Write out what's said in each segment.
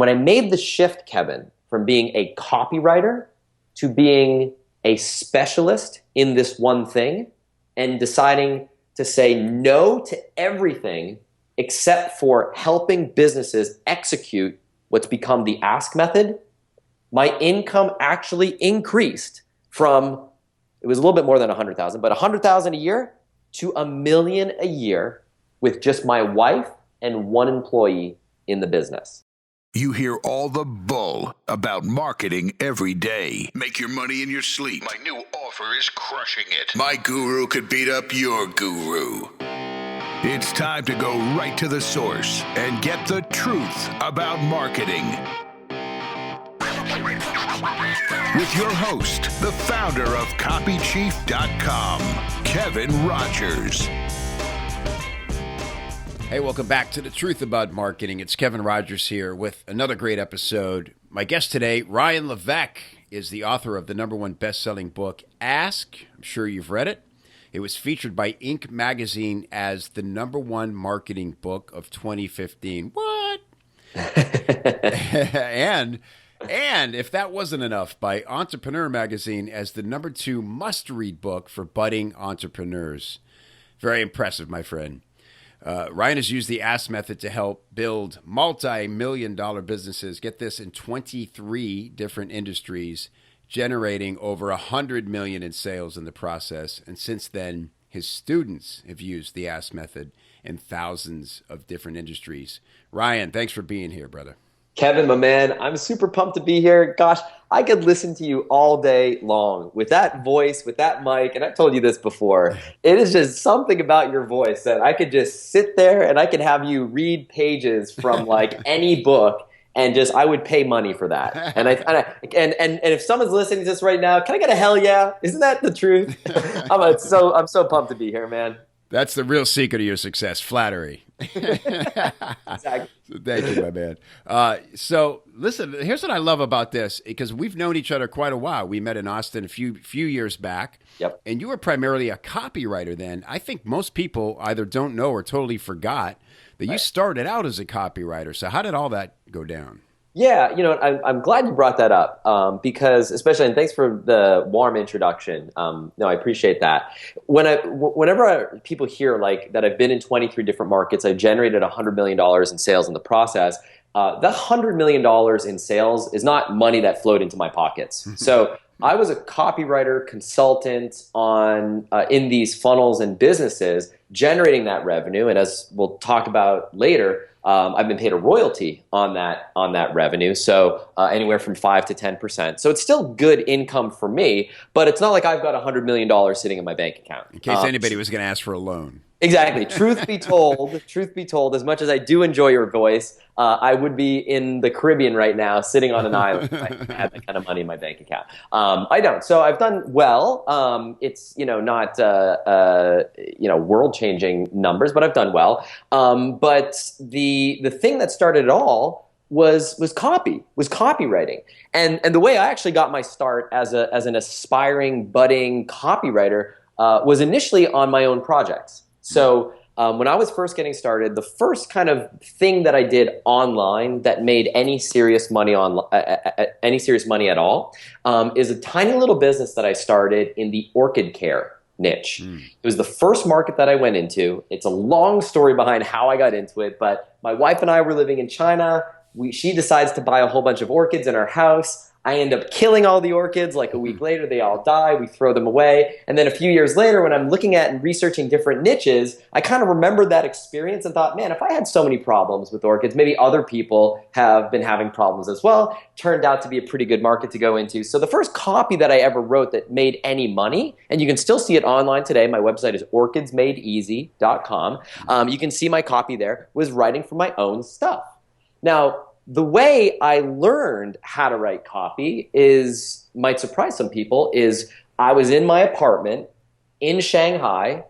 when I made the shift, Kevin, from being a copywriter to being a specialist in this one thing and deciding to say no to everything except for helping businesses execute what's become the ask method, my income actually increased from, it was a little bit more than 100,000, but 100,000 a year to $1 million a year with just my wife and one employee in the business. You hear all the bull about marketing every day. Make your money in your sleep. My new offer is crushing it. My guru could beat up your guru. It's time to go right to the source and get the truth about marketing. With your host, the founder of copychief.com, Kevin Rogers. Hey, welcome back to The Truth About Marketing. It's Kevin Rogers here with another great episode. My guest today, Ryan Levesque, is the author of the #1 best-selling book, Ask. I'm sure you've read it. It was featured by Inc. magazine as the #1 marketing book of 2015. What? and if that wasn't enough, by Entrepreneur magazine as the #2 must-read book for budding entrepreneurs. Very impressive, my friend. Ryan has used the Ask method to help build multi-million-dollar businesses, get this, in 23 different industries, generating over $100 million in sales in the process. And since then, his students have used the Ask method in thousands of different industries. Ryan, thanks for being here, brother. Kevin, my man, I'm super pumped to be here. Gosh, I could listen to you all day long with that voice, with that mic, and I've told you this before. It is just something about your voice that I could just sit there and I could have you read pages from like any book, and just I would pay money for that. And if someone's listening to this right now, can I get a hell yeah? Isn't that the truth? I'm so pumped to be here, man. That's the real secret of your success, flattery. Exactly. Thank you, my man. So listen, here's what I love about this, because we've known each other quite a while. We met in Austin a few years back. Yep. And you were primarily a copywriter then. I think most people either don't know or totally forgot that you started out as a copywriter. So how did all that go down? Yeah, I'm glad you brought that up because, especially, and thanks for the warm introduction. No, I appreciate that. Whenever people hear like that, I've been in 23 different markets, I generated $100 million in sales in the process. That $100 million in sales is not money that flowed into my pockets. So I was a copywriter consultant in these funnels and businesses, generating that revenue, and as we'll talk about later, I've been paid a royalty on that revenue, so anywhere from 5 to 10%. So it's still good income for me, but it's not like I've got $100 million sitting in my bank account. In case anybody was going to ask for a loan. Exactly. Truth be told, as much as I do enjoy your voice, I would be in the Caribbean right now, sitting on an island if I had that kind of money in my bank account. I don't. So I've done well. It's not world-changing numbers, but I've done well. But the thing that started it all was copywriting, and the way I actually got my start as an aspiring budding copywriter was initially on my own projects. So when I was first getting started, the first kind of thing that I did online that made any serious money at all is a tiny little business that I started in the orchid care niche. It was the first market that I went into. It's a long story behind how I got into it, but my wife and I were living in China. She decides to buy a whole bunch of orchids in our house. I end up killing all the orchids. Like a week later, they all die. We throw them away. And then a few years later, when I'm looking at and researching different niches, I kind of remembered that experience and thought, man, if I had so many problems with orchids, maybe other people have been having problems as well. Turned out to be a pretty good market to go into. So the first copy that I ever wrote that made any money, and you can still see it online today. My website is orchidsmadeeasy.com. You can see my copy there, was writing for my own stuff. Now, the way I learned how to write copy might surprise some people, is I was in my apartment in Shanghai,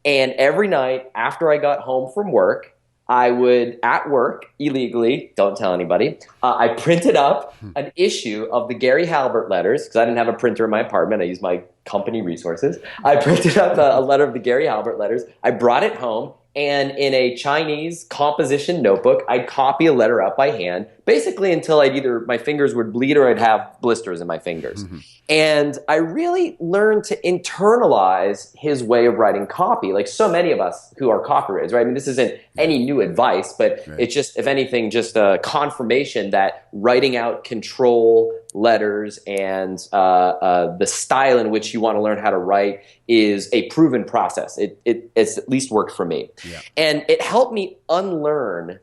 and every night after I got home from work, I would, at work, illegally, don't tell anybody, I printed up an issue of the Gary Halbert letters, because I didn't have a printer in my apartment. I used my company resources. I printed up a letter of the Gary Halbert letters. I brought it home, and in a Chinese composition notebook, I'd copy a letter out by hand, basically until my fingers would bleed or I'd have blisters in my fingers. Mm-hmm. And I really learned to internalize his way of writing copy, like so many of us who are copywriters, right? I mean, this isn't any new advice, but it's just, if anything, just a confirmation that writing out control letters and the style in which you want to learn how to write is a proven process. It's at least worked for me. Yeah. And it helped me unlearn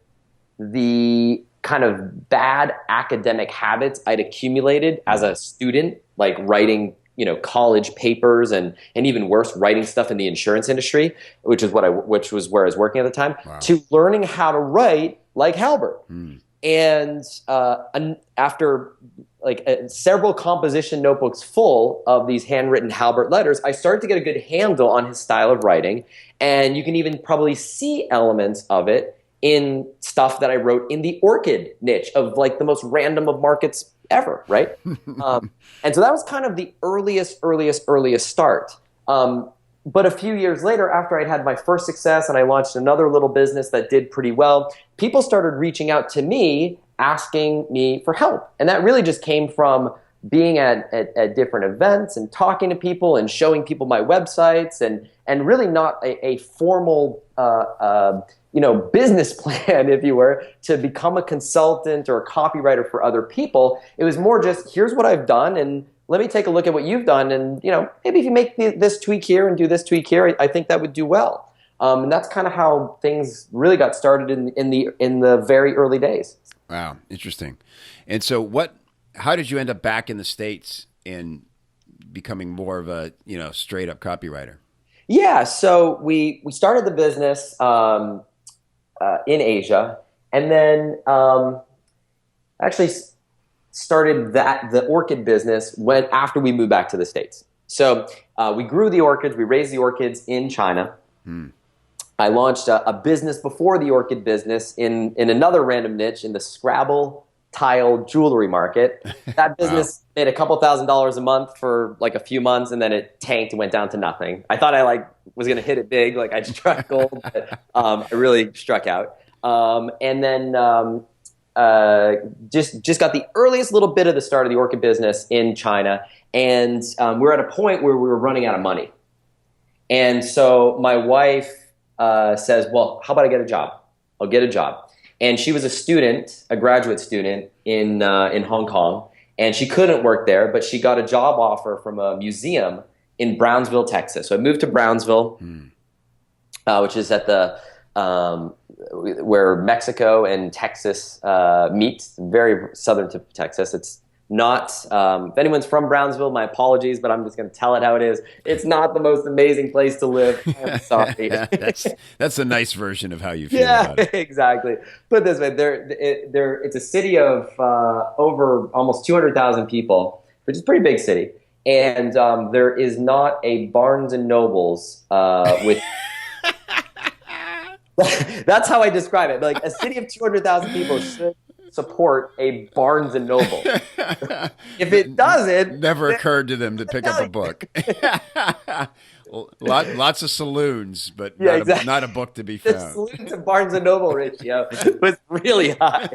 the kind of bad academic habits I'd accumulated as a student, like writing, college papers and even worse, writing stuff in the insurance industry, which was where I was working at the time, to learning how to write like Halbert. And after several composition notebooks full of these handwritten Halbert letters, I started to get a good handle on his style of writing. And you can even probably see elements of it in stuff that I wrote in the orchid niche of like the most random of markets ever, right? And so that was kind of the earliest start. But a few years later, after I'd had my first success and I launched another little business that did pretty well, people started reaching out to me, asking me for help. And that really just came from being at different events and talking to people and showing people my websites and really not a formal business plan, if you were, to become a consultant or a copywriter for other people. It was more just, here's what I've done, and let me take a look at what you've done, and maybe if you make this tweak here and do this tweak here, I think that would do well. And that's kind of how things really got started in the very early days. Wow, interesting. And so how did you end up back in the States and becoming more of a straight up copywriter? Yeah, so we started the business in Asia, and then actually started the orchid business after we moved back to the States. So we grew the orchids, we raised the orchids in China. I launched a business before the orchid business in another random niche in the Scrabble tile jewelry market. That business made a couple $1,000s a month for like a few months, and then it tanked and went down to nothing. I thought I was going to hit it big, like I struck gold, but I really struck out. And then just got the earliest little bit of the start of the orchid business in China, and we're at a point where we were running out of money. And so my wife says, well, how about I get a job? I'll get a job. And she was a graduate student in Hong Kong, and she couldn't work there, but she got a job offer from a museum in Brownsville, Texas. So I moved to Brownsville, which is at the where Mexico and Texas meet, very southern tip of Texas. It's not, if anyone's from Brownsville, my apologies, but I'm just going to tell it how it is. It's not the most amazing place to live. I'm sorry. That's a nice version of how you feel about it. Exactly. Put it this way, it's a city of over almost 200,000 people, which is a pretty big city. And there is not a Barnes & Noble's with... That's how I describe it. Like, a city of 200,000 people should support a Barnes & Noble. If it doesn't... Never occurred to them to pick up a book. Lots of saloons, but not a book to be found. The saloon to Barnes & Noble ratio was really high.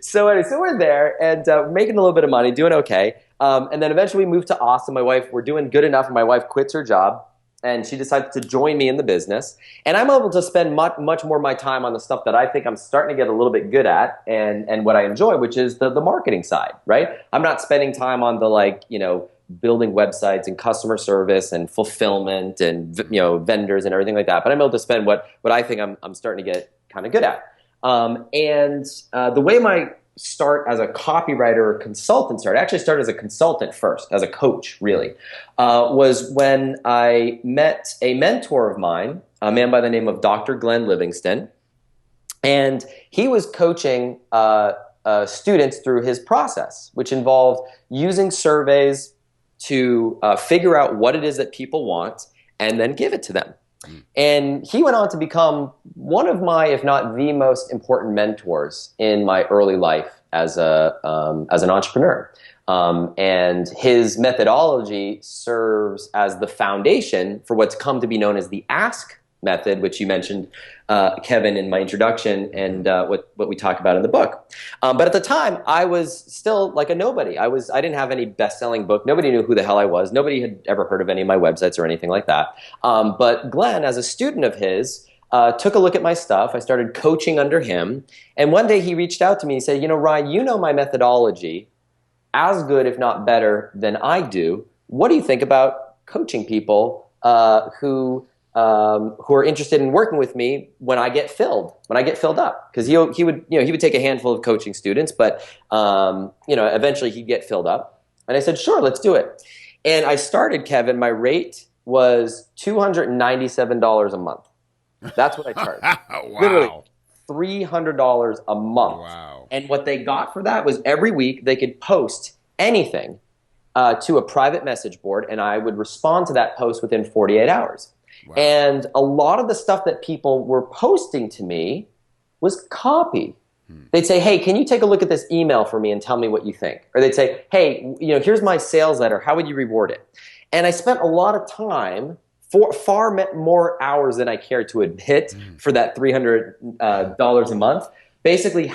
So we're there, and making a little bit of money, doing okay. And then eventually we moved to Austin. We're doing good enough, and my wife quits her job. And she decided to join me in the business. And I'm able to spend much more of my time on the stuff that I think I'm starting to get a little bit good at and what I enjoy, which is the marketing side, right? I'm not spending time on the building websites and customer service and fulfillment and vendors and everything like that. But I'm able to spend what I think I'm starting to get kind of good at. And the way my start as a copywriter or consultant started, I actually started as a consultant first, as a coach really, was when I met a mentor of mine, a man by the name of Dr. Glenn Livingston. And he was coaching students through his process, which involved using surveys to figure out what it is that people want and then give it to them. And he went on to become one of my, if not the most important mentors in my early life as an entrepreneur. And his methodology serves as the foundation for what's come to be known as the ask method, which you mentioned, Kevin, in my introduction, and what we talk about in the book. But at the time, I was still like a nobody. I didn't have any best-selling book. Nobody knew who the hell I was. Nobody had ever heard of any of my websites or anything like that. But Glenn, as a student of his, took a look at my stuff. I started coaching under him. And one day he reached out to me and said, Ryan, you know my methodology as good, if not better, than I do. What do you think about coaching people who are interested in working with me when I get filled up? Because he would take a handful of coaching students, but eventually he'd get filled up. And I said, sure, let's do it. And I started, Kevin. My rate was $297 a month. That's what I charged. Wow. Literally $300 a month. Wow. And what they got for that was every week they could post anything to a private message board, and I would respond to that post within 48 hours. Wow. And a lot of the stuff that people were posting to me was copy. They'd say, hey, can you take a look at this email for me and tell me what you think? Or they'd say, hey, here's my sales letter. How would you reward it? And I spent a lot of time, for far more hours than I care to admit, for that $300 a month, basically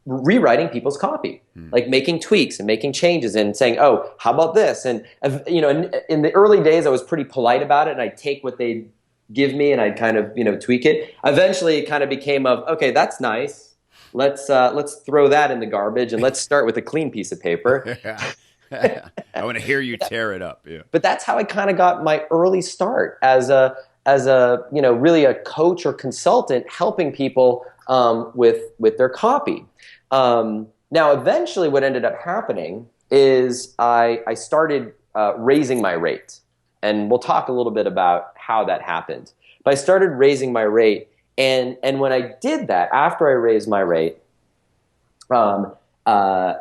rewriting people's copy, like making tweaks and making changes and saying, oh, how about this? And in the early days, I was pretty polite about it, and I'd take what they'd give me and I'd kind of tweak it. Eventually, it kind of became okay, that's nice. Let's throw that in the garbage and let's start with a clean piece of paper. I want to hear you tear it up. Yeah. But that's how I kind of got my early start as a really a coach or consultant, helping people with their copy. Now, eventually, what ended up happening is I started raising my rate, and we'll talk a little bit about how that happened. But I started raising my rate, and when I did that, after I raised my rate, I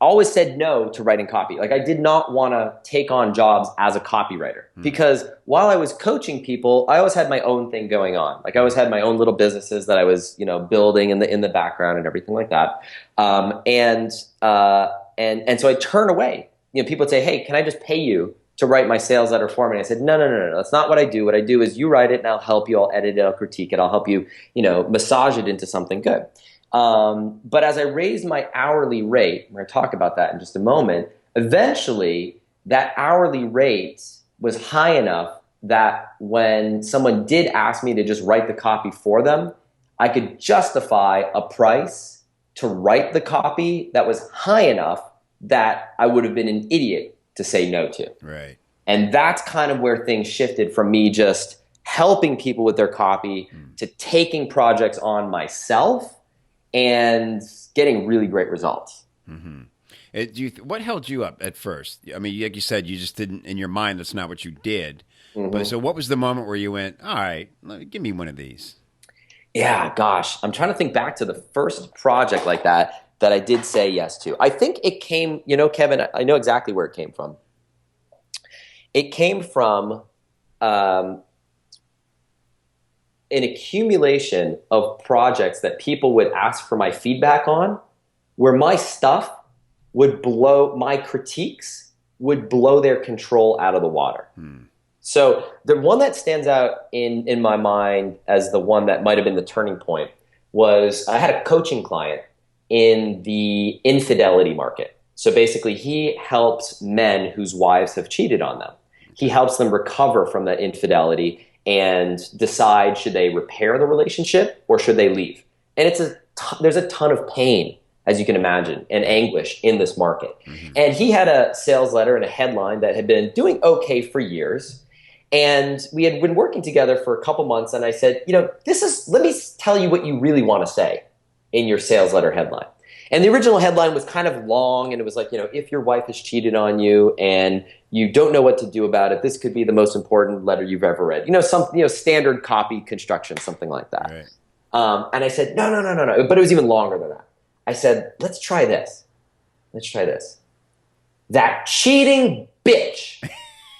always said no to writing copy. Like, I did not want to take on jobs as a copywriter because while I was coaching people, I always had my own thing going on. Like, I always had my own little businesses that I was, building in the background and everything like that. And so I turn away. People would say, hey, can I just pay you to write my sales letter for me? And I said, no, that's not what I do. What I do is you write it and I'll help you. I'll edit it. I'll critique it. I'll help you, massage it into something good. But as I raised my hourly rate, we're going to talk about that in just a moment, eventually that hourly rate was high enough that when someone did ask me to just write the copy for them, I could justify a price to write the copy that was high enough that I would have been an idiot to say no to. Right. And that's kind of where things shifted from me just helping people with their copy to taking projects on myself and getting really great results. What held you up at first? I mean, like you said, you just didn't, in your mind, that's not what you did. But so what was the moment where you went, all right, give me one of these? Yeah, gosh. I'm trying to think back to the first project like that I did say yes to. I think it came, Kevin, I know exactly where it came from. It came from an accumulation of projects that people would ask for my feedback on, where my critiques would blow their control out of the water. So the one that stands out in my mind as the one that might have been the turning point was I had a coaching client in the infidelity market. So basically he helps men whose wives have cheated on them. He helps them recover from that infidelity and decide, should they repair the relationship or should they leave? And there's a ton of pain, as you can imagine, and anguish in this market. And he had a sales letter and a headline that had been doing okay for years. And we had been working together for a couple months. And I said, let me tell you what you really want to say in your sales letter headline. And the original headline was kind of long, and it was like, if your wife has cheated on you and you don't know what to do about it, this could be the most important letter you've ever read. Standard copy construction, something like that. Right. And I said, no. But it was even longer than that. I said, let's try this. That cheating bitch,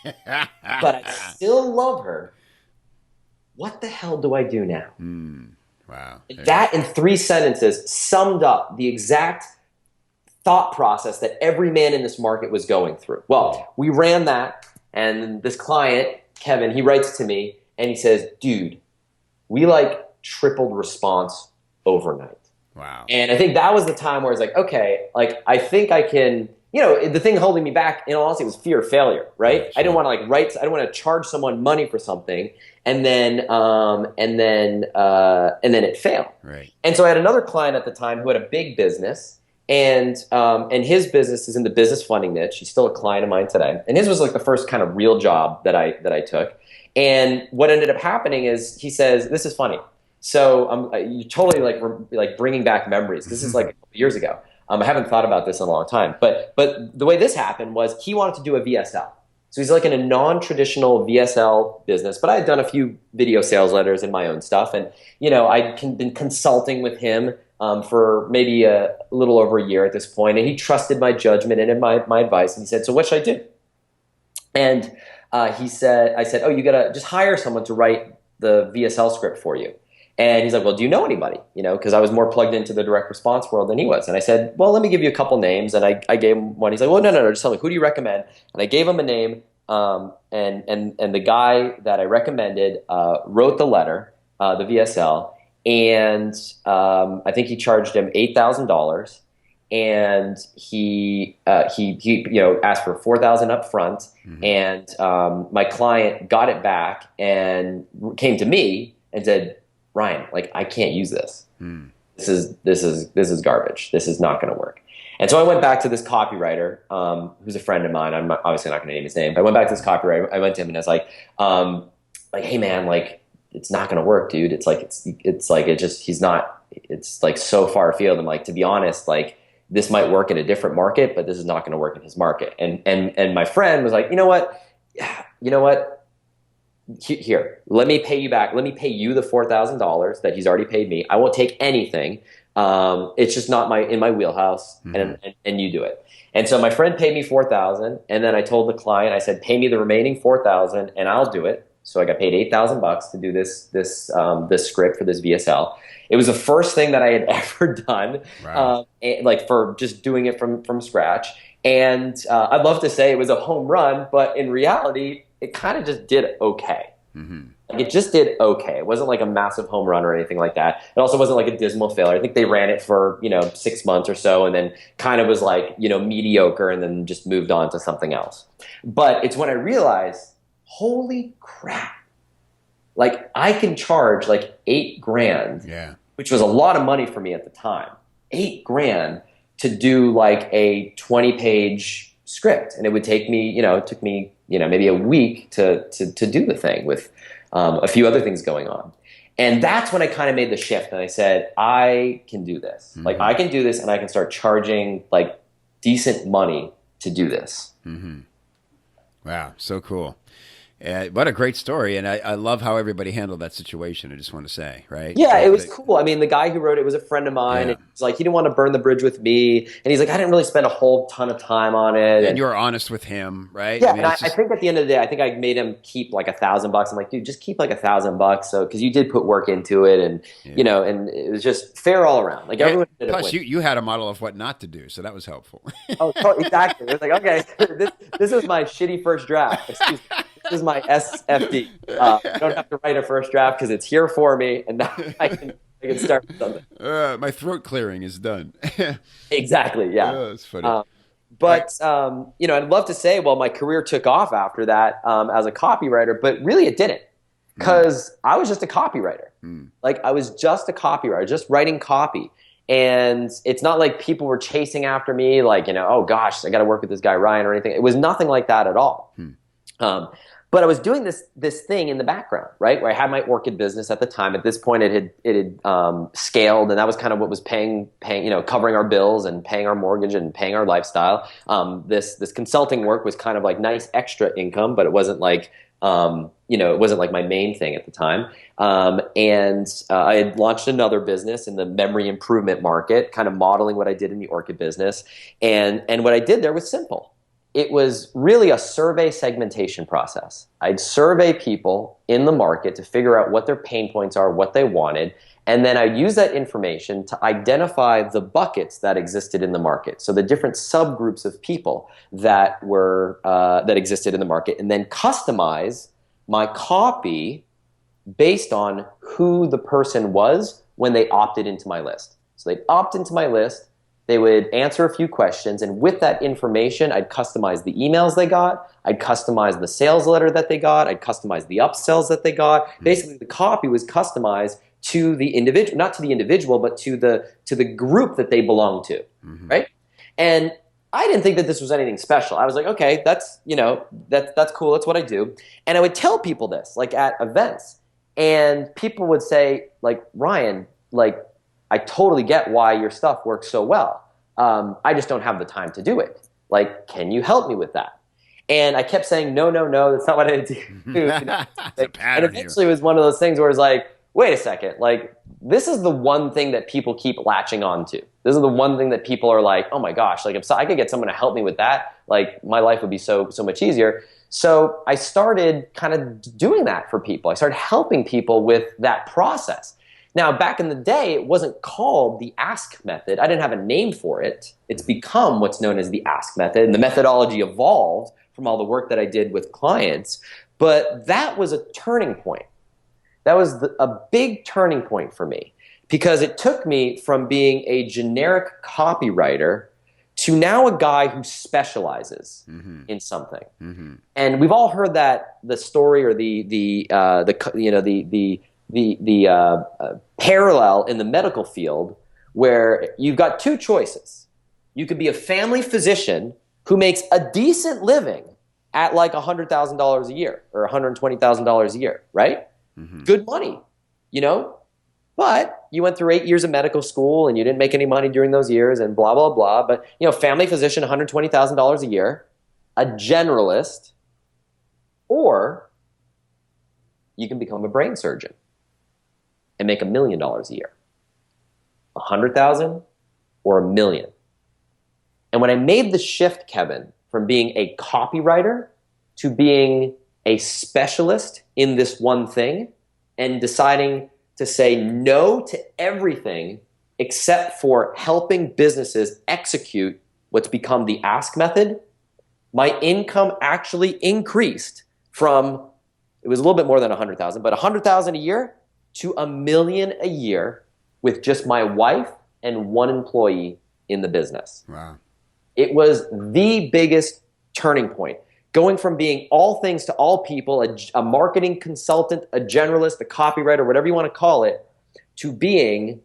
but I still love her. What the hell do I do now? Wow. That in 3 sentences summed up the exact thought process that every man in this market was going through. Well, we ran that, and this client, Kevin, he writes to me, and he says, dude, we like tripled response overnight. Wow. And I think that was the time where it's like, okay, like I think I can, the thing holding me back in all honesty was fear of failure, right? Sure. I didn't want to I didn't want to charge someone money for something and then it failed. Right. And so I had another client at the time who had a big business, and his business is in the business funding niche. He's still a client of mine today. And his was like the first kind of real job that I took. And what ended up happening is he says, this is funny. So you totally like bringing back memories. This is like a couple years ago. I haven't thought about this in a long time. But the way this happened was he wanted to do a VSL. So he's like in a non-traditional VSL business. But I had done a few video sales letters and my own stuff. And, I'd been consulting with him for maybe a little over a year at this point. And he trusted my judgment and my advice. And he said, so what should I do? And I said, oh, you got to just hire someone to write the VSL script for you. And he's like, well, do you know anybody? Because I was more plugged into the direct response world than he was. And I said, well, let me give you a couple names. And I gave him one. He's like, well, no, just tell me, who do you recommend? And I gave him a name. And the guy that I recommended wrote the letter, the VSL. And I think he charged him $8,000. And he asked for $4,000 up front. Mm-hmm. And my client got it back and came to me and said, Ryan, like I can't use this. This is garbage. This is not going to work. And so I went back to this copywriter, who's a friend of mine. I'm obviously not going to name his name, but I went back to this copywriter. I went to him and I was like, hey man, like it's not going to work, dude. It's like it's like so far afield. I'm like, to be honest, like this might work in a different market, but this is not going to work in his market. And my friend was like, you know what? Here, let me pay you back. Let me pay you the $4,000 that he's already paid me. I won't take anything. It's just not in my wheelhouse, mm-hmm. and you do it. And so my friend paid me $4,000, and then I told the client, I said, pay me the remaining $4,000, and I'll do it. So I got paid $8,000 to do this script for this VSL. It was the first thing that I had ever done, wow. Like for just doing it from scratch. And I'd love to say it was a home run, but in reality, it kind of just did okay. Mm-hmm. Like it just did okay. It wasn't like a massive home run or anything like that. It also wasn't like a dismal failure. I think they ran it for 6 months or so, and then kind of was like mediocre, and then just moved on to something else. But it's when I realized, holy crap! Like I can charge like $8,000, yeah, which was a lot of money for me at the time. $8,000 to do like a 20-page script, and it would take me, it took me, maybe a week to do the thing with a few other things going on. And that's when I kind of made the shift, and I said, I can do this. Mm-hmm. Like I can do this, and I can start charging like decent money to do this. Mm-hmm. Wow, so cool. What a great story, and I love how everybody handled that situation, I just want to say, right? Yeah, it was cool. I mean, the guy who wrote it was a friend of mine. Yeah. And he's like, he didn't want to burn the bridge with me, and he's like, I didn't really spend a whole ton of time on it. And you were honest with him, right? Yeah, I think at the end of the day, I think I made him keep like $1,000. I'm like, dude, just keep like $1,000, so because you did put work into it, and and it was just fair all around. Like everyone. Plus, you had a model of what not to do, so that was helpful. Oh, exactly. It was like, okay, this is my shitty first draft. Excuse me. This is my SFD. I don't have to write a first draft because it's here for me, and now I can start with something. My throat clearing is done. Exactly. Yeah. Oh, that's funny. I'd love to say, well, my career took off after that as a copywriter, but really it didn't, because I was just a copywriter. Like I was just a copywriter, just writing copy. And it's not like people were chasing after me, like, oh gosh, I got to work with this guy Ryan or anything. It was nothing like that at all. But I was doing this thing in the background, right? Where I had my orchid business at the time. At this point, it had scaled, and that was kind of what was paying, covering our bills and paying our mortgage and paying our lifestyle. This consulting work was kind of like nice extra income, but it wasn't like it wasn't like my main thing at the time. And I had launched another business in the memory improvement market, kind of modeling what I did in the orchid business. And what I did there was simple. It was really a survey segmentation process. I'd survey people in the market to figure out what their pain points are, what they wanted, and then I'd use that information to identify the buckets that existed in the market. So the different subgroups of people that existed in the market, and then customize my copy based on who the person was when they opted into my list. So they'd opt into my list, they would answer a few questions, and with that information, I'd customize the emails they got, I'd customize the sales letter that they got, I'd customize the upsells that they got. Basically, the copy was customized to the individual, not to the individual, but to the group that they belong to, right? And I didn't think that this was anything special. I was like, okay, that's cool. That's what I do. And I would tell people this, like at events, and people would say, like, Ryan, like, I totally get why your stuff works so well. I just don't have the time to do it. Like, can you help me with that? And I kept saying, no, that's not what I do. And eventually it was one of those things where it's like, wait a second, like, this is the one thing that people keep latching on to. This is the one thing that people are like, oh my gosh, like if I could get someone to help me with that, like my life would be so much easier. So I started kind of doing that for people. I started helping people with that process. Now, back in the day, it wasn't called the ask method. I didn't have a name for it. It's become what's known as the ask method, and the methodology evolved from all the work that I did with clients. But that was a turning point. That was a big turning point for me, because it took me from being a generic copywriter to now a guy who specializes in something. And we've all heard that the story or the parallel in the medical field, where you've got two choices. You could be a family physician who makes a decent living at like $100,000 a year or $120,000 a year, right? Good money, but you went through 8 years of medical school and you didn't make any money during those years and blah, blah, blah. But, family physician, $120,000 a year, a generalist, or you can become a brain surgeon and make $1 million a year. 100,000 or 1,000,000. And when I made the shift, Kevin, from being a copywriter to being a specialist in this one thing and deciding to say no to everything except for helping businesses execute what's become the ask method, my income actually increased from, it was a little bit more than 100,000, but 100,000 a year to 1,000,000 a year with just my wife and one employee in the business. Wow. It was the biggest turning point. Going from being all things to all people, a marketing consultant, a generalist, a copywriter, whatever you want to call it, to being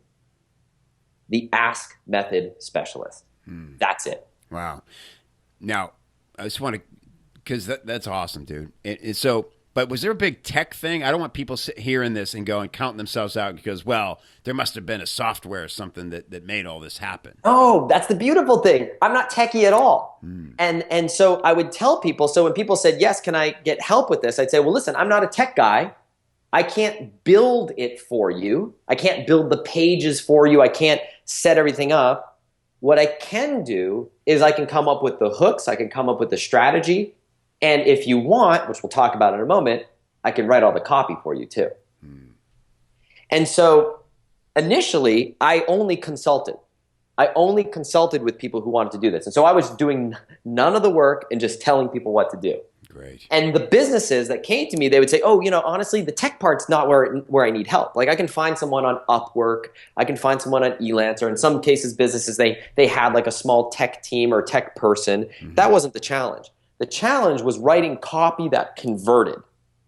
the ask method specialist. That's it. Wow. Now, I just want to, because that's awesome, dude. But was there a big tech thing? I don't want people hearing this and going, counting themselves out because, well, there must have been a software or something that made all this happen. Oh, that's the beautiful thing. I'm not techie at all. And so I would tell people, so when people said, yes, can I get help with this? I'd say, well, listen, I'm not a tech guy. I can't build it for you. I can't build the pages for you. I can't set everything up. What I can do is I can come up with the hooks. I can come up with the strategy. And if you want, which we'll talk about in a moment, I can write all the copy for you too. And so initially, I only consulted. I only consulted with people who wanted to do this. And so I was doing none of the work and just telling people what to do. Great. And the businesses that came to me, they would say, oh, honestly, the tech part's not where I need help. Like I can find someone on Upwork. I can find someone on Elancer. In some cases, businesses, they had like a small tech team or tech person. That wasn't the challenge. The challenge was writing copy that converted.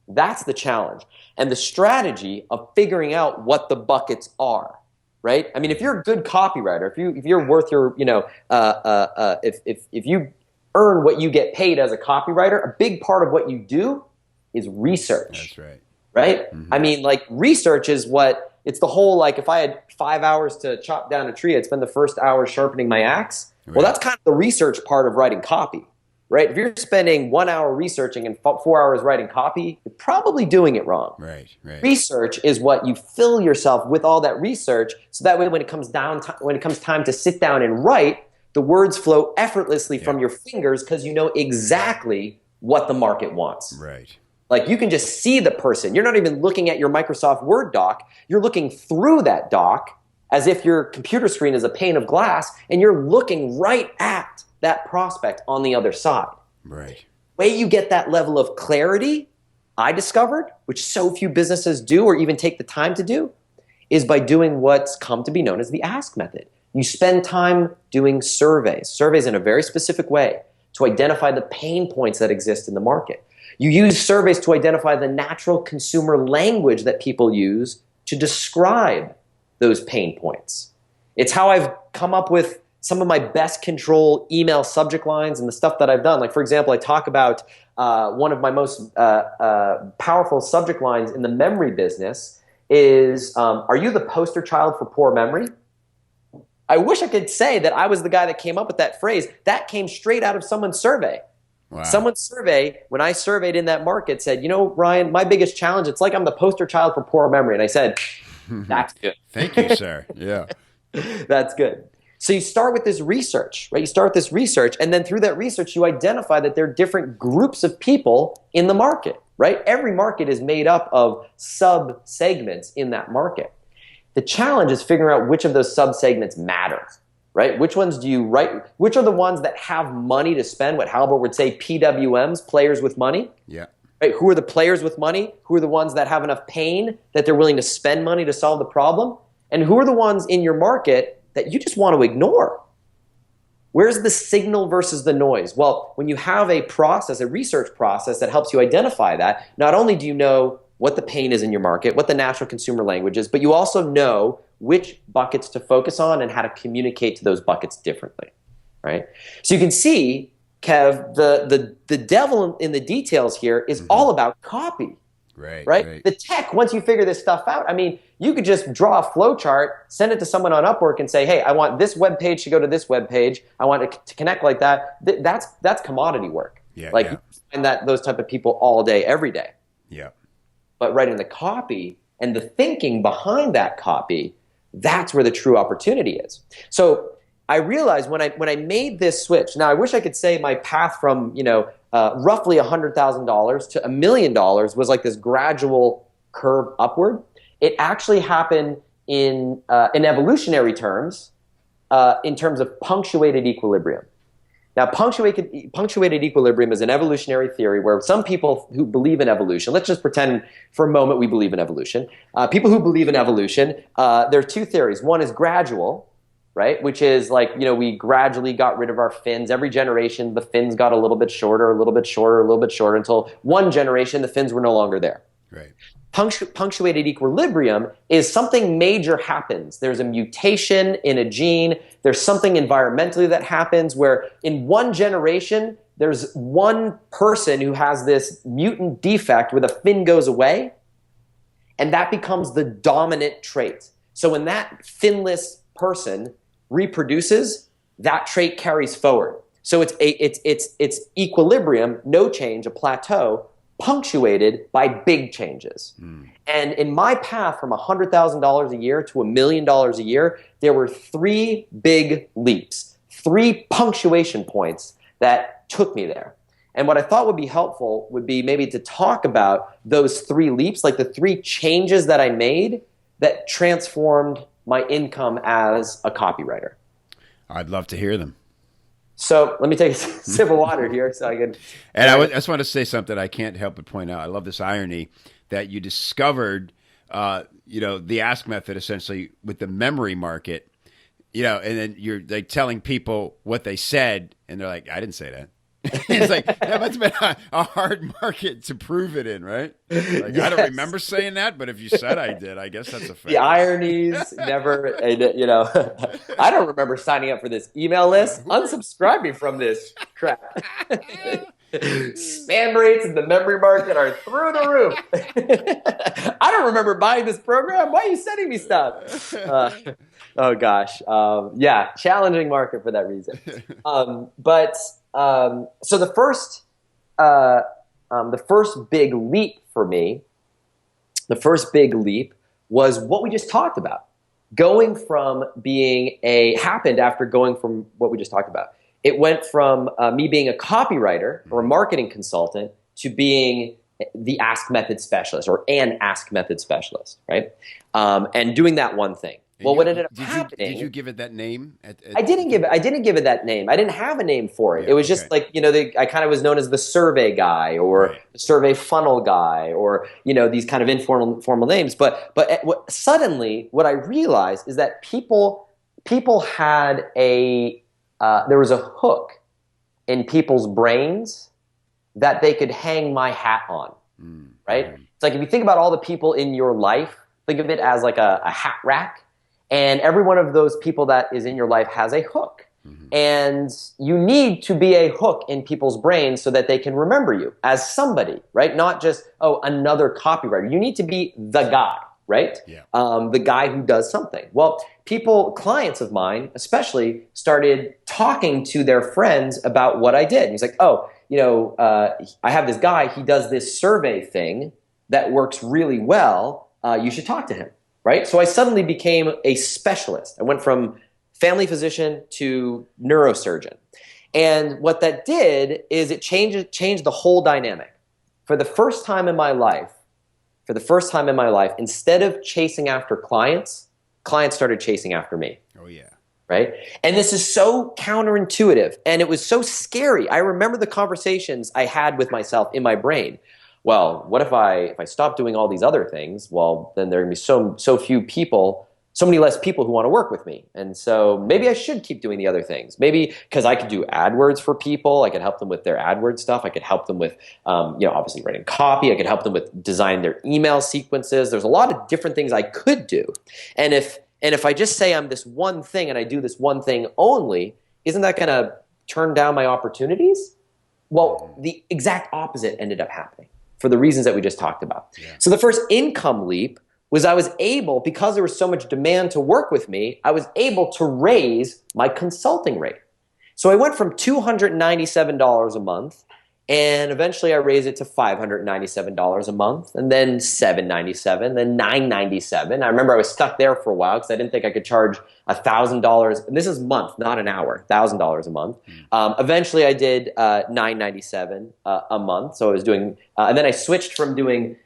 That's the challenge. And the strategy of figuring out what the buckets are, right? I mean, if you're a good copywriter, if you're worth your, if you earn what you get paid as a copywriter, a big part of what you do is research. That's right. Right? I mean, like research is it's the whole, like if I had 5 hours to chop down a tree, I'd spend the first hour sharpening my axe. Right. Well, that's kind of the research part of writing copy. Right? If you're spending 1 hour researching and 4 hours writing copy, you're probably doing it wrong. Right. Research is what you fill yourself with all that research, so that way when it comes time to sit down and write, the words flow effortlessly from your fingers because you know exactly what the market wants. Right. Like you can just see the person. You're not even looking at your Microsoft Word doc. You're looking through that doc as if your computer screen is a pane of glass, and you're looking right at that prospect on the other side. Right. Way you get that level of clarity, I discovered, which so few businesses do or even take the time to do, is by doing what's come to be known as the ask method. You spend time doing surveys in a very specific way to identify the pain points that exist in the market. You use surveys to identify the natural consumer language that people use to describe those pain points. It's how I've come up with some of my best control email subject lines and the stuff that I've done. Like, for example, I talk about one of my most powerful subject lines in the memory business is, are you the poster child for poor memory? I wish I could say that I was the guy that came up with that phrase. That came straight out of someone's survey. Wow. Someone's survey, when I surveyed in that market, said, you know, Ryan, my biggest challenge, it's like I'm the poster child for poor memory. And I said, that's good. Thank you, sir. Yeah. That's good. So you start with this research, right? You start with this research, and then through that research, you identify that there are different groups of people in the market, right? Every market is made up of sub-segments in that market. The challenge is figuring out which of those sub-segments matter, right? Which ones do you write? Which are the ones that have money to spend, what Halbert would say PWMs, players with money? Yeah. Right? Who are the players with money? Who are the ones that have enough pain that they're willing to spend money to solve the problem? And who are the ones in your market that you just want to ignore? Where's the signal versus the noise? Well, when you have a process, a research process that helps you identify that, not only do you know what the pain is in your market, what the natural consumer language is, but you also know which buckets to focus on and how to communicate to those buckets differently, right? So you can see, Kev, the devil in the details here is all about copy. Right? The tech, once you figure this stuff out, I mean, you could just draw a flow chart, send it to someone on Upwork and say, hey, I want this web page to go to this web page. I want it to connect like that. That's commodity work. Yeah, you find those type of people all day, every day. Yeah. But writing the copy and the thinking behind that copy, that's where the true opportunity is. So I realized when I made this switch, now I wish I could say my path from, roughly $100,000 to $1 million was like this gradual curve upward. It actually happened in evolutionary terms, in terms of punctuated equilibrium. Now, punctuated equilibrium is an evolutionary theory where some people who believe in evolution, let's just pretend for a moment we believe in evolution. People who believe in evolution, there are two theories. One is gradual, right? Which is like, we gradually got rid of our fins. Every generation, the fins got a little bit shorter, a little bit shorter, a little bit shorter, until one generation, the fins were no longer there. Right. Punctuated equilibrium is something major happens. There's a mutation in a gene. There's something environmentally that happens where in one generation, there's one person who has this mutant defect where the fin goes away, and that becomes the dominant trait. So when that finless person reproduces, that trait carries forward. So it's equilibrium, no change, a plateau, punctuated by big changes. And in my path from $100,000 a year to $1 million a year, there were 3 big leaps, 3 punctuation points that took me there. And what I thought would be helpful would be maybe to talk about those 3 leaps, like the 3 changes that I made that transformed my income as a copywriter. I'd love to hear them. So let me take a sip of water here so I can... And I just want to say something I can't help but point out. I love this irony that you discovered, the ask method essentially with the memory market, and then you're like telling people what they said, and they're like, I didn't say that. It's like, that must have been a hard market to prove it in, right? Like, yes. I don't remember saying that, but if you said I did, I guess that's a fact. The ironies never, I don't remember signing up for this email list, unsubscribing from this crap. Spam rates in the memory market are through the roof. I don't remember buying this program. Why are you sending me stuff? Oh gosh. Challenging market for that reason. So the first big leap for me, was what we just talked about. Going from happened after going from what we just talked about. It went from me being a copywriter or a marketing consultant to being the ask method specialist or an ask method specialist, right? And doing that one thing. Well, what ended up happening? Did you give it that name? I didn't give it that name. I didn't have a name for it. Yeah, It was just okay. like, I kind of was known as the survey guy or Right. the survey funnel guy or, these kind of formal names. But suddenly what I realized is that people had there was a hook in people's brains that they could hang my hat on, right? It's like if you think about all the people in your life, think of it as like a hat rack. And every one of those people that is in your life has a hook. And you need to be a hook in people's brains so that they can remember you as somebody, right? Not just, another copywriter. You need to be the guy, right? Yeah. The guy who does something. Well, clients of mine especially, started talking to their friends about what I did. And he's like, I have this guy, he does this survey thing that works really well. You should talk to him. Right? So I suddenly became a specialist. I went from family physician to neurosurgeon. And what that did is it changed the whole dynamic. For the first time in my life, instead of chasing after clients started chasing after me. Oh, yeah. Right? And this is so counterintuitive. And it was so scary. I remember the conversations I had with myself in my brain. Well, what if I stop doing all these other things? Well, then there are going to be so few people, so many less people who want to work with me. And so maybe I should keep doing the other things. Maybe because I could do AdWords for people. I could help them with their AdWords stuff. I could help them with, obviously writing copy. I could help them with designing their email sequences. There's a lot of different things I could do. And if I just say I'm this one thing and I do this one thing only, isn't that going to turn down my opportunities? Well, the exact opposite ended up happening, for the reasons that we just talked about. Yeah. So the first income leap was I was able, because there was so much demand to work with me, I was able to raise my consulting rate. So I went from $297 a month, and eventually I raised it to $597 a month, and then $797, then $997. I remember I was stuck there for a while because I didn't think I could charge $1,000, and this is a month, not an hour, $1,000 a month. Eventually I did $997 a month, so I was doing, and then I switched from doing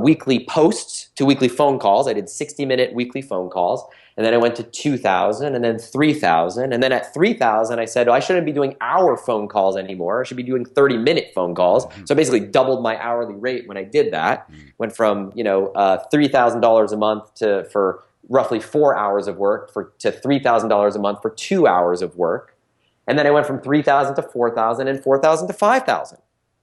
weekly posts to weekly phone calls. I did 60-minute weekly phone calls. And then I went to 2,000 and then 3,000. And then at 3,000, I said, I shouldn't be doing hour phone calls anymore. I should be doing 30-minute phone calls. So I basically doubled my hourly rate when I did that. Went from, $3,000 a month for roughly 4 hours of work to $3,000 a month for 2 hours of work. And then I went from 3,000 to 4,000 and 4,000 to 5,000.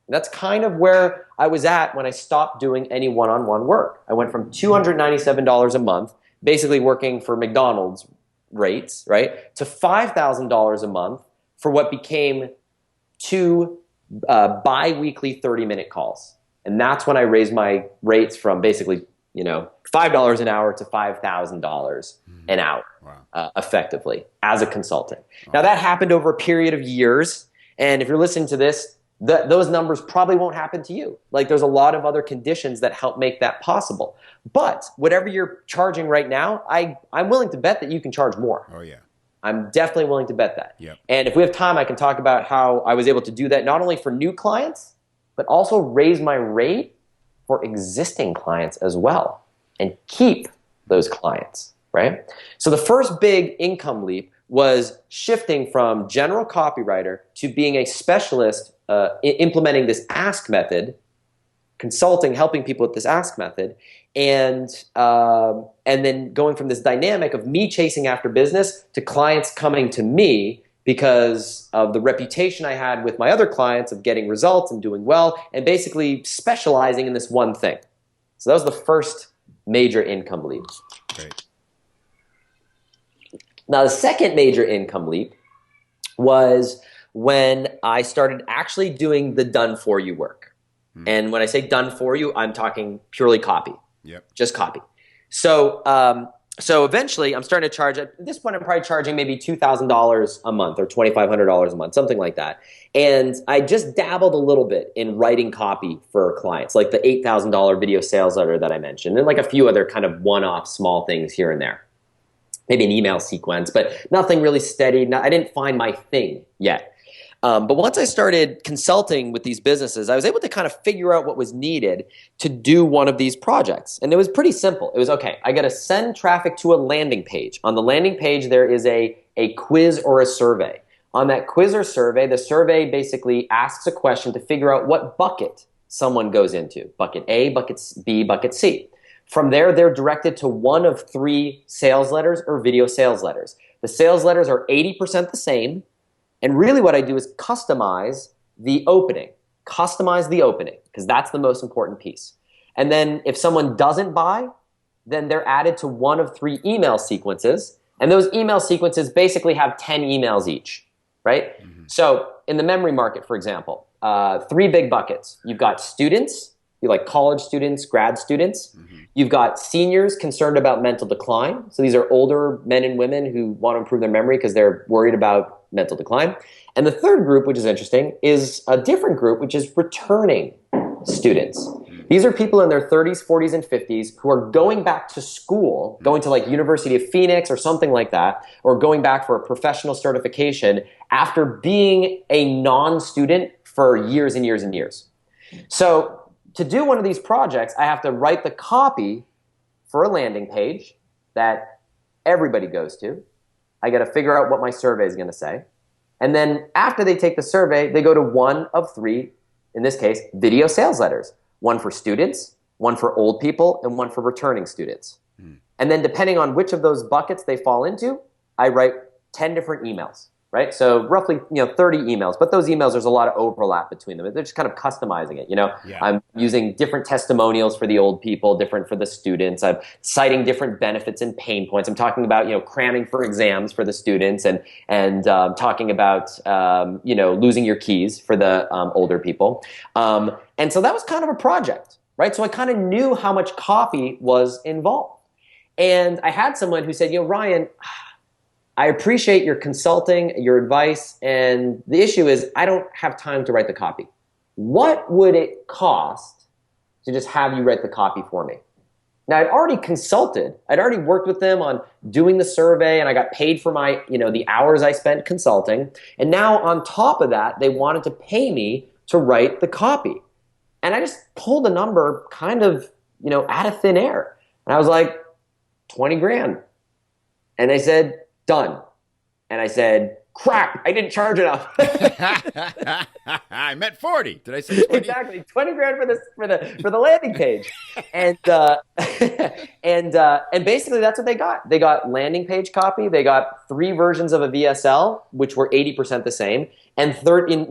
That's kind of where I was at when I stopped doing any one-on-one work. I went from $297 a month, basically working for McDonald's rates, right, to $5,000 a month for what became 2 bi-weekly 30-minute calls. And that's when I raised my rates from basically, $5 an hour to $5,000 an hour. Wow. Effectively as a consultant. Wow. Now that happened over a period of years. And if you're listening to this, those numbers probably won't happen to you. Like there's a lot of other conditions that help make that possible. But whatever you're charging right now, I'm willing to bet that you can charge more. Oh, yeah. I'm definitely willing to bet that. Yep. And if we have time, I can talk about how I was able to do that not only for new clients, but also raise my rate for existing clients as well and keep those clients, right? So the first big income leap was shifting from general copywriter to being a specialist implementing this ask method, consulting, helping people with this ask method, and then going from this dynamic of me chasing after business to clients coming to me because of the reputation I had with my other clients of getting results and doing well, and basically specializing in this one thing. So that was the first major income leap. Great. Now the second major income leap was when I started actually doing the done-for-you work. And when I say done for you, I'm talking purely copy. Yep. Just copy. So eventually I'm starting to charge, at this point I'm probably charging maybe $2,000 a month or $2,500 a month, something like that. And I just dabbled a little bit in writing copy for clients, like the $8,000 video sales letter that I mentioned, and like a few other kind of one-off small things here and there. Maybe an email sequence, but nothing really steady. I didn't find my thing yet. But once I started consulting with these businesses, I was able to kind of figure out what was needed to do one of these projects. And it was pretty simple. It was, okay, I got to send traffic to a landing page. On the landing page, there is a quiz or a survey. On that quiz or survey, the survey basically asks a question to figure out what bucket someone goes into. Bucket A, bucket B, bucket C. From there, they're directed to one of 3 sales letters or video sales letters. The sales letters are 80% the same. And really what I do is customize the opening. Customize the opening, because that's the most important piece. And then if someone doesn't buy, then they're added to one of 3 email sequences. And those email sequences basically have 10 emails each, right? Mm-hmm. So in the memory market, for example, 3 big buckets. You've got students, like college students, grad students. Mm-hmm. You've got seniors concerned about mental decline. So these are older men and women who want to improve their memory because they're worried about mental decline. And the third group, which is interesting, is a different group, which is returning students. These are people in their 30s, 40s, and 50s who are going back to school, going to like University of Phoenix or something like that, or going back for a professional certification after being a non-student for years and years and years. So to do one of these projects, I have to write the copy for a landing page that everybody goes to. I got to figure out what my survey is going to say. And then after they take the survey, they go to one of 3, in this case, video sales letters. One for students, one for old people, and one for returning students. And then depending on which of those buckets they fall into, I write 10 different emails, right? So roughly 30 emails. But those emails, there's a lot of overlap between them. They're just kind of customizing it. Yeah. I'm using different testimonials for the old people, different for the students. I'm citing different benefits and pain points. I'm talking about cramming for exams for the students, and talking about losing your keys for the older people. And so that was kind of a project, right? So I kind of knew how much copy was involved. And I had someone who said, Ryan, I appreciate your consulting, your advice, and the issue is I don't have time to write the copy. What would it cost to just have you write the copy for me? Now, I'd already consulted. I'd already worked with them on doing the survey, and I got paid for my, the hours I spent consulting. And now on top of that, they wanted to pay me to write the copy. And I just pulled a number kind of, out of thin air. And I was like, 20 grand. And they said, done. And I said, crap, I didn't charge enough. I meant 40. Did I say 20? Exactly. 20 grand for the landing page. And and basically that's what they got. They got landing page copy. They got 3 versions of a VSL, which were 80% the same, and 3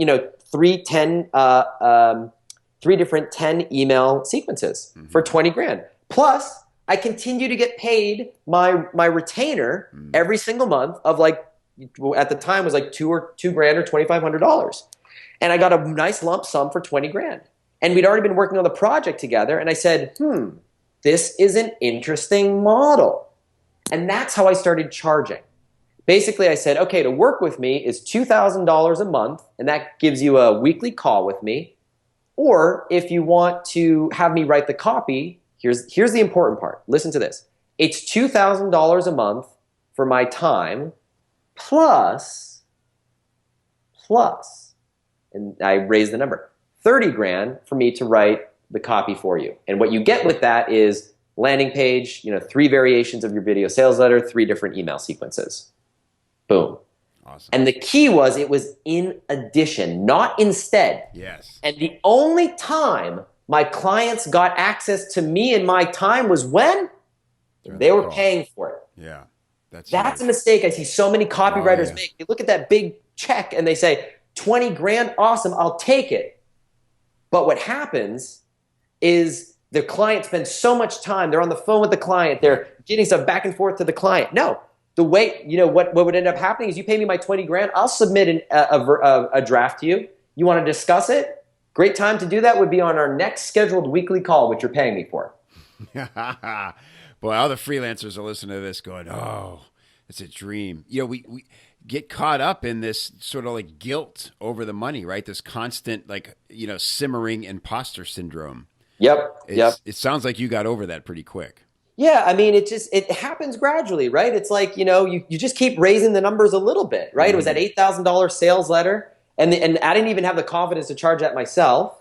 different 10 email sequences for 20 grand. Plus, I continue to get paid my retainer every single month of at the time was like $2 grand or $2,500. And I got a nice lump sum for 20 grand. And we'd already been working on the project together. And I said, this is an interesting model. And that's how I started charging. Basically, I said, okay, to work with me is $2,000 a month. And that gives you a weekly call with me. Or if you want to have me write the copy, here's the important part. Listen to this. It's $2,000 a month for my time plus, and I raised the number, 30 grand for me to write the copy for you. And what you get with that is landing page, 3 variations of your video sales letter, 3 different email sequences. Boom. Awesome. And the key was it was in addition, not instead. Yes. And the only time my clients got access to me and my time was when they were paying for it. Yeah. That's a mistake I see so many copywriters make. They look at that big check and they say, 20 grand, awesome, I'll take it. But what happens is the client spends so much time, they're on the phone with the client, they're getting stuff back and forth to the client. No, the way, what would end up happening is you pay me my 20 grand, I'll submit a draft to you. You want to discuss it? Great time to do that would be on our next scheduled weekly call, which you're paying me for. Boy, all the freelancers are listening to this going, oh, it's a dream. We get caught up in this sort of like guilt over the money, right? This constant simmering imposter syndrome. Yep. It sounds like you got over that pretty quick. Yeah, I mean, it happens gradually, right? It's like, you just keep raising the numbers a little bit, right? Mm-hmm. It was that $8,000 sales letter. and I didn't even have the confidence to charge that myself.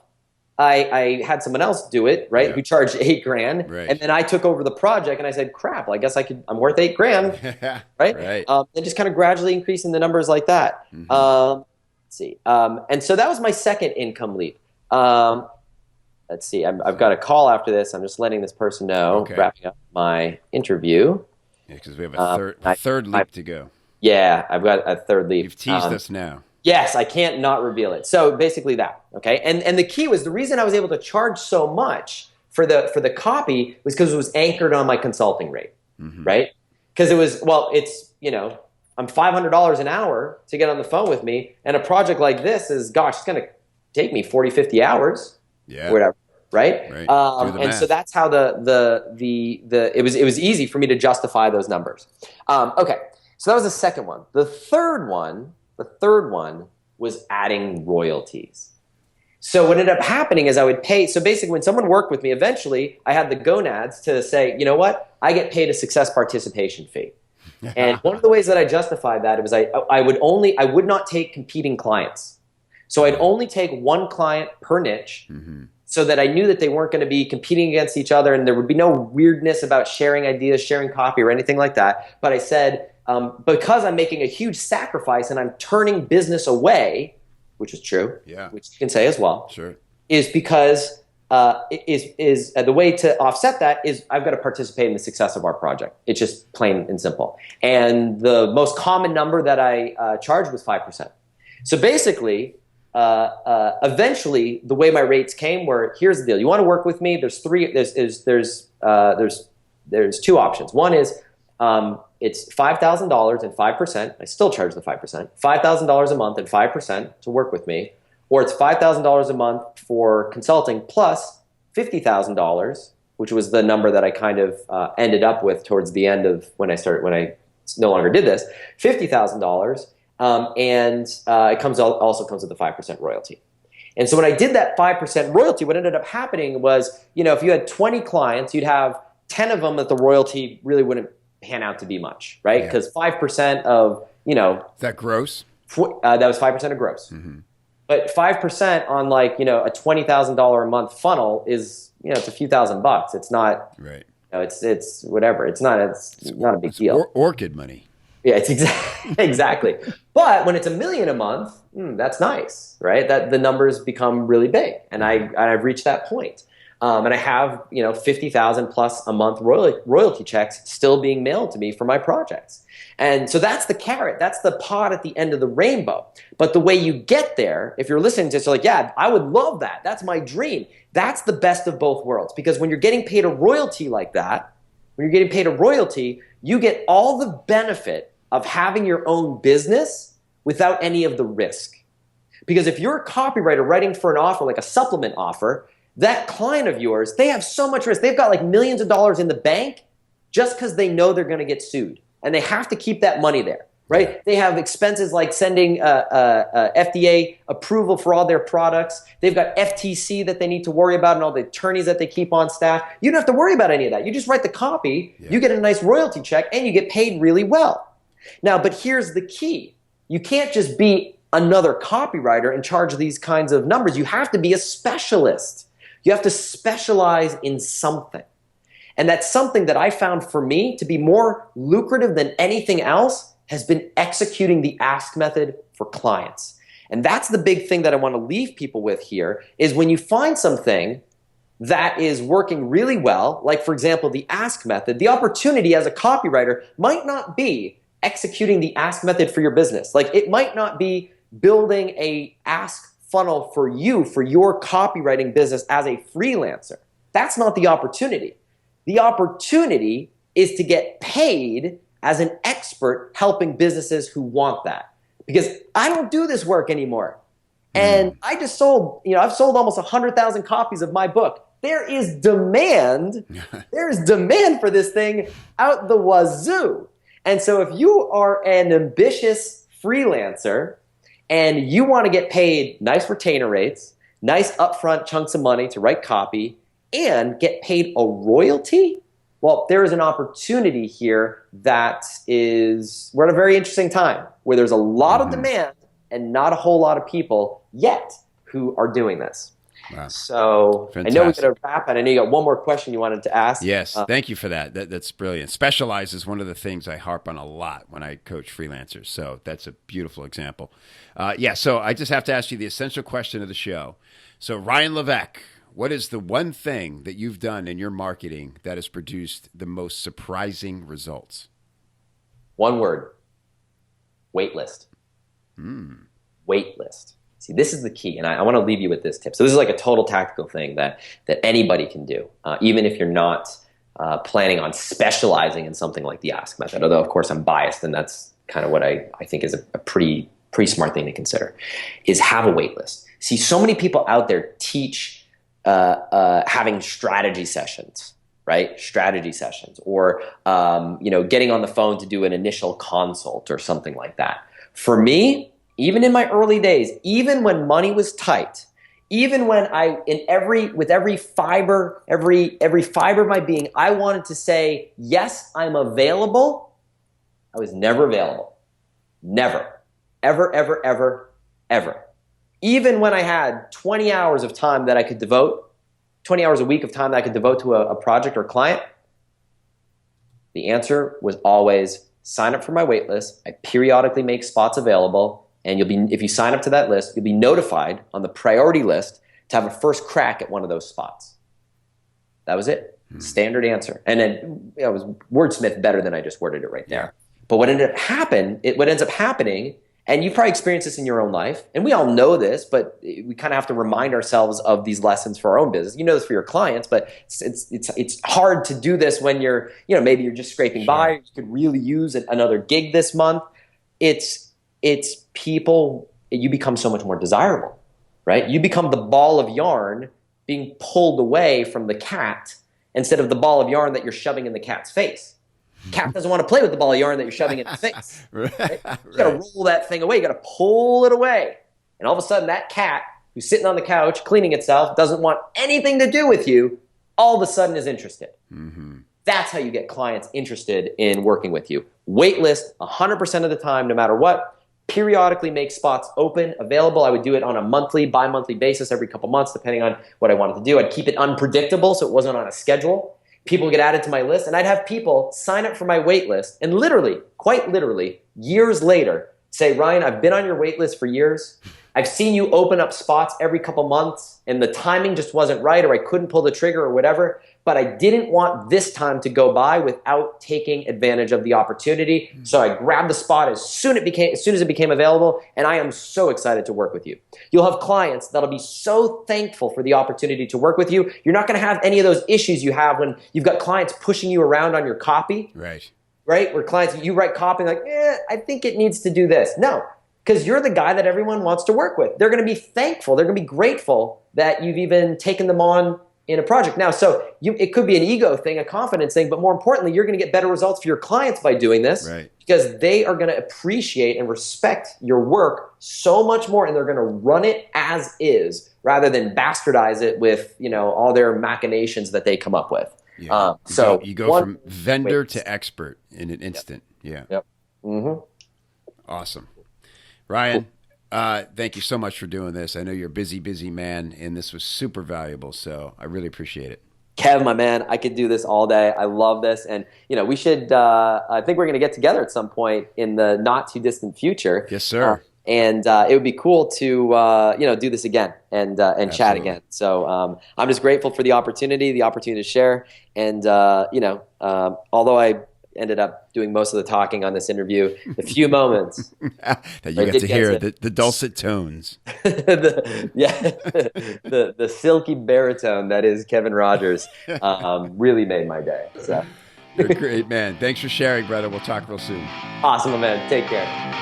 I had someone else do it, right? Yeah. Who charged $8,000, Right. and then I took over the project, and I said, "Crap! Well, I guess I'm worth $8,000, right?" Right. And just kind of gradually increasing the numbers like that. Let's see, and so that was my second income leap. Let's see, I've got a call after this. I'm just letting this person know, Okay. wrapping up my interview. Yeah, because we have a third leap to go. Yeah, I've got a third leap. You've teased us now. Yes, I can't not reveal it. So basically that, okay? And the key was the reason I was able to charge so much for the copy was because it was anchored on my consulting rate, right? Because it was, well, it's, I'm $500 an hour to get on the phone with me, and a project like this is, gosh, it's going to take me 40, 50 hours, or whatever, right? Right. And so that's how it was easy for me to justify those numbers. Okay, so that was the second one. The third one was adding royalties. So what ended up happening is I would pay. So basically when someone worked with me, eventually I had the gonads to say, you know what? I get paid a success participation fee. And one of the ways that I justified that was I would not take competing clients. So I'd only take one client per niche so that I knew that they weren't going to be competing against each other and there would be no weirdness about sharing ideas, sharing copy or anything like that. But I said, because I'm making a huge sacrifice and I'm turning business away, which is true, which you can say as well, is because the way to offset that is I've got to participate in the success of our project. It's just plain and simple. And the most common number that I charged was 5%. So basically, eventually, the way my rates came were, here's the deal. You want to work with me? There's two options. One is it's $5,000 and 5%. I still charge the 5%. $5,000 a month and 5% to work with me, or it's $5,000 a month for consulting plus $50,000, which was the number that I kind of ended up with towards the end of when I no longer did this. $50,000, and it also comes with the 5% royalty. And so when I did that 5% royalty, what ended up happening was, if you had 20 clients, you'd have 10 of them that the royalty really wouldn't pan out to be much, right? Because 5% of, Is that gross? That was 5% of gross. But 5% on like, a $20,000 a month funnel is, it's a few $1,000s. It's not, right. It's whatever. It's not a big deal. Orchid money. Yeah, it's exactly. But when it's $1 million a month, that's nice, right? That the numbers become really big. And I've reached that point. And I have, 50,000 plus a month royalty checks still being mailed to me for my projects. And so that's the carrot. That's the pot at the end of the rainbow. But the way you get there, if you're listening to this, you're like, yeah, I would love that. That's my dream. That's the best of both worlds. Because when you're getting paid a royalty like that, you get all the benefit of having your own business without any of the risk. Because if you're a copywriter writing for an offer, like a supplement offer, that client of yours, they have so much risk. They've got like millions of dollars in the bank just because they know they're going to get sued. And they have to keep that money there, right? They have expenses like sending FDA approval for all their products. They've got FTC that they need to worry about and all the attorneys that they keep on staff. You don't have to worry about any of that. You just write the copy, you get a nice royalty check, and you get paid really well. Now, but here's the key. You can't just be another copywriter and charge these kinds of numbers. You have to be a specialist. You have to specialize in something. And that's something that I found for me to be more lucrative than anything else has been executing the ask method for clients. And that's the big thing that I want to leave people with here is when you find something that is working really well, like for example, the ask method, the opportunity as a copywriter might not be executing the ask method for your business. Like it might not be building a ask funnel for you, for your copywriting business as a freelancer. That's not the opportunity. The opportunity is to get paid as an expert helping businesses who want that. Because I don't do this work anymore. And I just sold, I've sold almost 100,000 copies of my book. There is demand. There's demand for this thing out the wazoo. And so if you are an ambitious freelancer and you want to get paid nice retainer rates, nice upfront chunks of money to write copy, and get paid a royalty, well, there is an opportunity here we're at a very interesting time where there's a lot of demand and not a whole lot of people yet who are doing this. Wow. So Fantastic. I know we're going to wrap, and I know you got one more question you wanted to ask. Yes, thank you for that. That's brilliant. Specialize is one of the things I harp on a lot when I coach freelancers. So that's a beautiful example. So I just have to ask you the essential question of the show. So Ryan Levesque, what is the one thing that you've done in your marketing that has produced the most surprising results? One word: waitlist. Waitlist. See, this is the key, and I want to leave you with this tip. So this is like a total tactical thing that anybody can do, even if you're not planning on specializing in something like the ask method. Although, of course, I'm biased, and that's kind of what I think is a pretty smart thing to consider, is have a waitlist. See, so many people out there teach having strategy sessions, right? Strategy sessions, or getting on the phone to do an initial consult or something like that. For me, even in my early days, even when money was tight, even when with every fiber of my being, I wanted to say, yes, I'm available, I was never available. Never. Ever, ever, ever, ever. Even when I had 20 hours of time that I could devote, 20 hours a week of time that I could devote to a project or client, the answer was always sign up for my waitlist. I periodically make spots available. And if you sign up to that list, you'll be notified on the priority list to have a first crack at one of those spots. That was it. Standard answer. And then it was wordsmith better than I just worded it right there. But what ends up happening, and you've probably experienced this in your own life, and we all know this, but we kind of have to remind ourselves of these lessons for our own business. You know this for your clients, but it's hard to do this when you're, maybe you're just scraping by. You could really use another gig this month. It's people, you become so much more desirable, right? You become the ball of yarn being pulled away from the cat instead of the ball of yarn that you're shoving in the cat's face. Cat doesn't want to play with the ball of yarn that you're shoving in its face. Right? You got to roll that thing away. You got to pull it away. And all of a sudden that cat who's sitting on the couch cleaning itself, doesn't want anything to do with you, all of a sudden is interested. Mm-hmm. That's how you get clients interested in working with you. Waitlist 100% of the time, no matter what. Periodically make spots open, available. I would do it on a monthly, bi-monthly basis every couple months, depending on what I wanted to do. I'd keep it unpredictable so it wasn't on a schedule. People get added to my list, and I'd have people sign up for my wait list and literally, quite literally, years later, say, Ryan, I've been on your wait list for years. I've seen you open up spots every couple months, and the timing just wasn't right, or I couldn't pull the trigger or whatever, but I didn't want this time to go by without taking advantage of the opportunity. So I grabbed the spot as soon as it became available, and I am so excited to work with you. You'll have clients that'll be so thankful for the opportunity to work with you. You're not going to have any of those issues you have when you've got clients pushing you around on your copy. Right? Where clients, you write copy like, I think it needs to do this. No, because you're the guy that everyone wants to work with. They're going to be thankful. They're going to be grateful that you've even taken them on in a project. Now, so it could be an ego thing, a confidence thing, but more importantly, you're going to get better results for your clients by doing this, right? Because they are going to appreciate and respect your work so much more, and they're going to run it as is rather than bastardize it with, all their machinations that they come up with. Yeah. So you go from vendor to expert in an instant. Yep. Yeah. Yep. Mm-hmm. Awesome. Ryan, thank you so much for doing this. I know you're a busy, busy man, and this was super valuable, so I really appreciate it. Kev, my man, I could do this all day. I love this. And, we should, I think we're going to get together at some point in the not too distant future. Yes, sir. And it would be cool to, do this again and chat again. So I'm just grateful for the opportunity to share. And, although I ended up doing most of the talking on this interview, the few moments that you got to hear the dulcet tones. the silky baritone that is Kevin Rogers really made my day. So. You're a great man. Thanks for sharing, brother. We'll talk real soon. Awesome, man. Take care.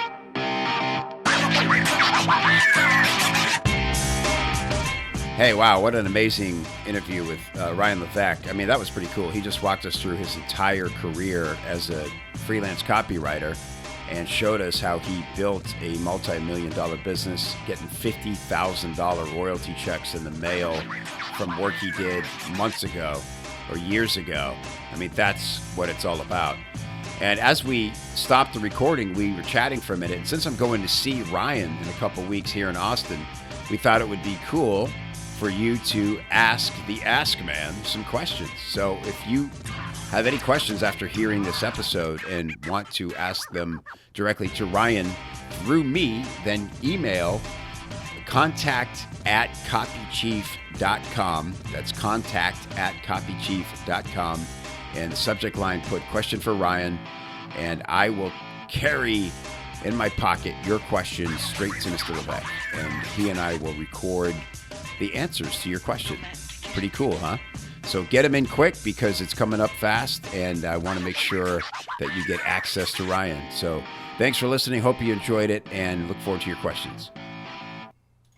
Hey, wow, what an amazing interview with Ryan Levesque. I mean, that was pretty cool. He just walked us through his entire career as a freelance copywriter and showed us how he built a multi-million-dollar business, getting $50,000 royalty checks in the mail from work he did months ago or years ago. I mean, that's what it's all about. And as we stopped the recording, we were chatting for a minute. And since I'm going to see Ryan in a couple weeks here in Austin, we thought it would be cool for you to ask the Ask Man some questions. So if you have any questions after hearing this episode and want to ask them directly to Ryan through me, then email contact@copychief.com. That's contact@copychief.com. And the subject line, put question for Ryan, and I will carry in my pocket your questions straight to Mr. Levesque, and he and I will record the answers to your question. Pretty cool, huh? So get them in quick because it's coming up fast, and I want to make sure that you get access to Ryan. So thanks for listening. Hope you enjoyed it, and look forward to your questions.